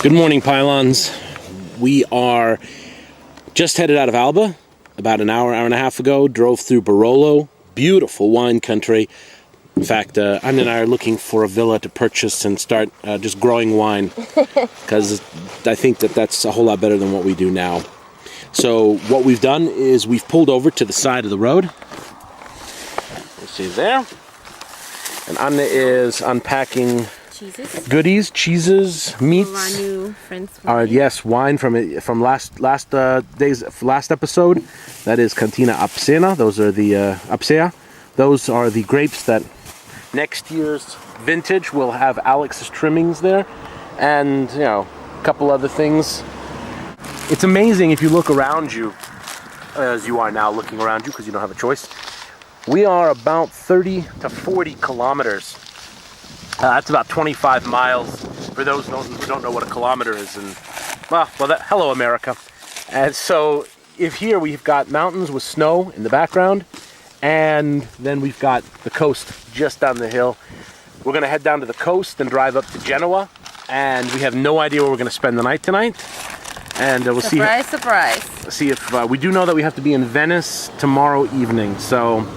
Good morning, Pylons. We are just headed out of Alba about an hour and a half ago. Drove through Barolo, beautiful wine country. In fact, Anya and I are looking for a villa to purchase and start just growing wine because I think that's a whole lot better than what we do now. So what we've done is we've pulled over to the side of the road. You see there. And Anya is unpacking goodies, cheeses, meats. Our new friends. Yes, wine from last episode. That is Cantina Apsena. Those are the Apsea. Those are the grapes that next year's vintage will have Alex's trimmings there, and a couple other things. It's amazing if you look around you, as you are now looking around you because you don't have a choice. We are about 30 to 40 kilometers. That's about 25 miles for those who don't know what a kilometer is. And hello, America. And so if here we've got mountains with snow in the background, and then we've got the coast just down the hill. We're going to head down to the coast and drive up to Genoa, and we have no idea where we're going to spend the night tonight. And we'll surprise. See if we do know that we have to be in Venice tomorrow evening. So,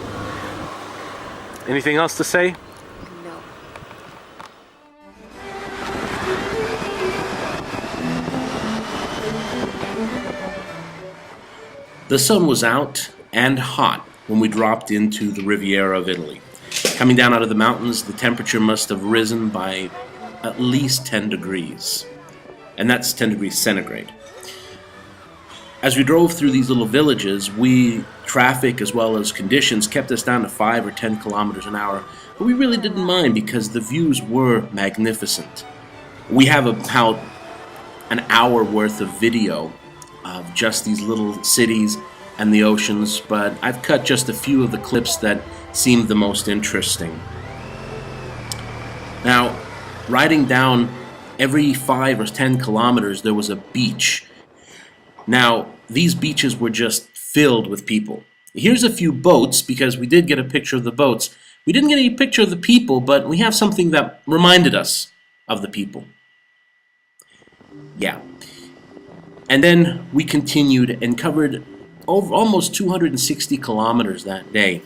anything else to say? The sun was out and hot when we dropped into the Riviera of Italy. Coming down out of the mountains, the temperature must have risen by at least 10 degrees. And that's 10 degrees centigrade. As we drove through these little villages, traffic as well as conditions kept us down to 5 or 10 kilometers an hour. But we really didn't mind because the views were magnificent. We have about an hour worth of video of just these little cities and the oceans, but I've cut just a few of the clips that seemed the most interesting. Now, riding down every 5 or 10 kilometers, there was a beach. Now, these beaches were just filled with people. Here's a few boats, because we did get a picture of the boats. We didn't get any picture of the people, but we have something that reminded us of the people. Yeah. And then we continued and covered almost 260 kilometers that day.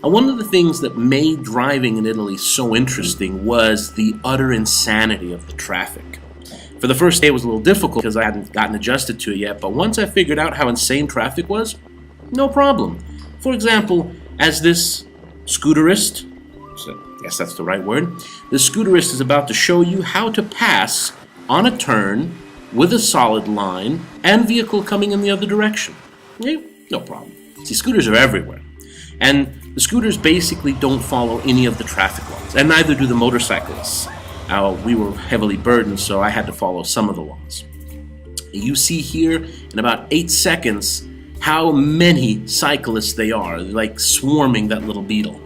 And one of the things that made driving in Italy so interesting was the utter insanity of the traffic. For the first day it was a little difficult because I hadn't gotten adjusted to it yet, but once I figured out how insane traffic was, no problem. For example, as this scooterist, so yes, that's the right word, the scooterist is about to show you how to pass on a turn with a solid line and vehicle coming in the other direction. Yeah, no problem. See, scooters are everywhere. And the scooters basically don't follow any of the traffic laws, and neither do the motorcyclists. We were heavily burdened, so I had to follow some of the laws. You see here in about 8 seconds how many cyclists they are, like swarming that little beetle.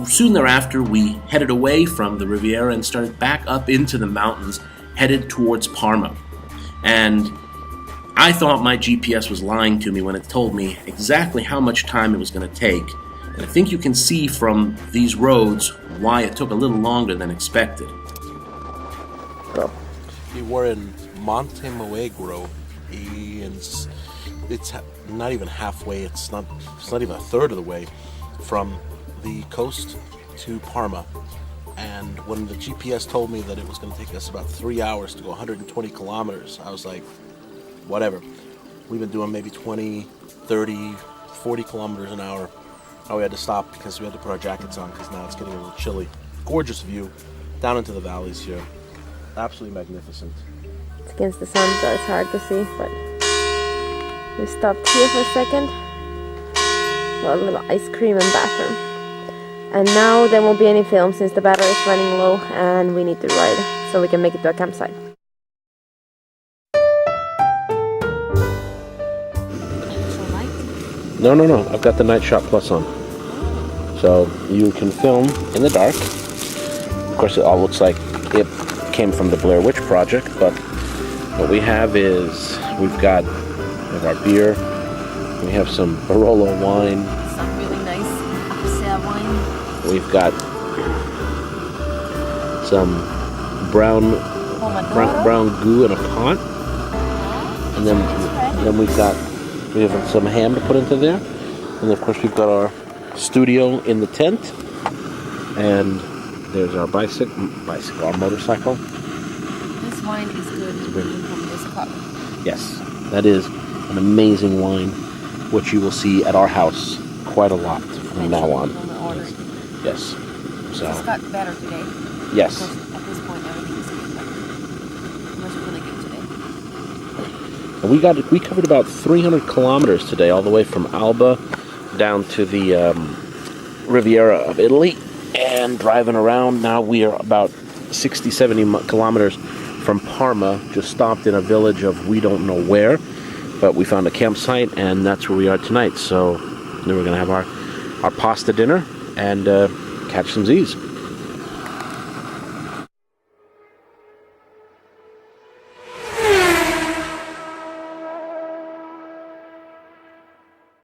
Soon thereafter, we headed away from the Riviera and started back up into the mountains, headed towards Parma. And I thought my GPS was lying to me when it told me exactly how much time it was going to take. And I think you can see from these roads why it took a little longer than expected. We were in Montemagro, and it's not even halfway. It's not even a third of the way from the coast to Parma. And when the GPS told me that it was going to take us about 3 hours to go 120 kilometers, I was like, whatever. We've been doing maybe 20, 30, 40 kilometers an hour. We had to stop because we had to put our jackets on because now it's getting a little chilly. Gorgeous view down into the valleys here. Absolutely magnificent. It's against the sun, so it's hard to see, but we stopped here for a second. Got a little ice cream and bathroom. And now there won't be any film since the battery is running low and we need to ride so we can make it to a campsite. No. I've got the Night Shot Plus on. So you can film in the dark. Of course, it all looks like it came from the Blair Witch Project, but what we have is we have our beer, we have some Barolo wine. Some really nice Apsea wine. We've got some brown Pomodoro. brown goo in a pot, and then we have some ham to put into there, and of course we've got our studio in the tent, and there's our our motorcycle. This wine is good from this cup. Yes, that is an amazing wine, which you will see at our house quite a lot from now on. Yes. So. It's got better today. Yes. Because at this point everything is good, but it was really good today. And we covered about 300 kilometers today, all the way from Alba down to the Riviera of Italy, and driving around. Now we are about 60, 70 kilometers from Parma. Just stopped in a village of we don't know where, but we found a campsite, and that's where we are tonight. So then we're going to have our pasta dinner and catch some Z's.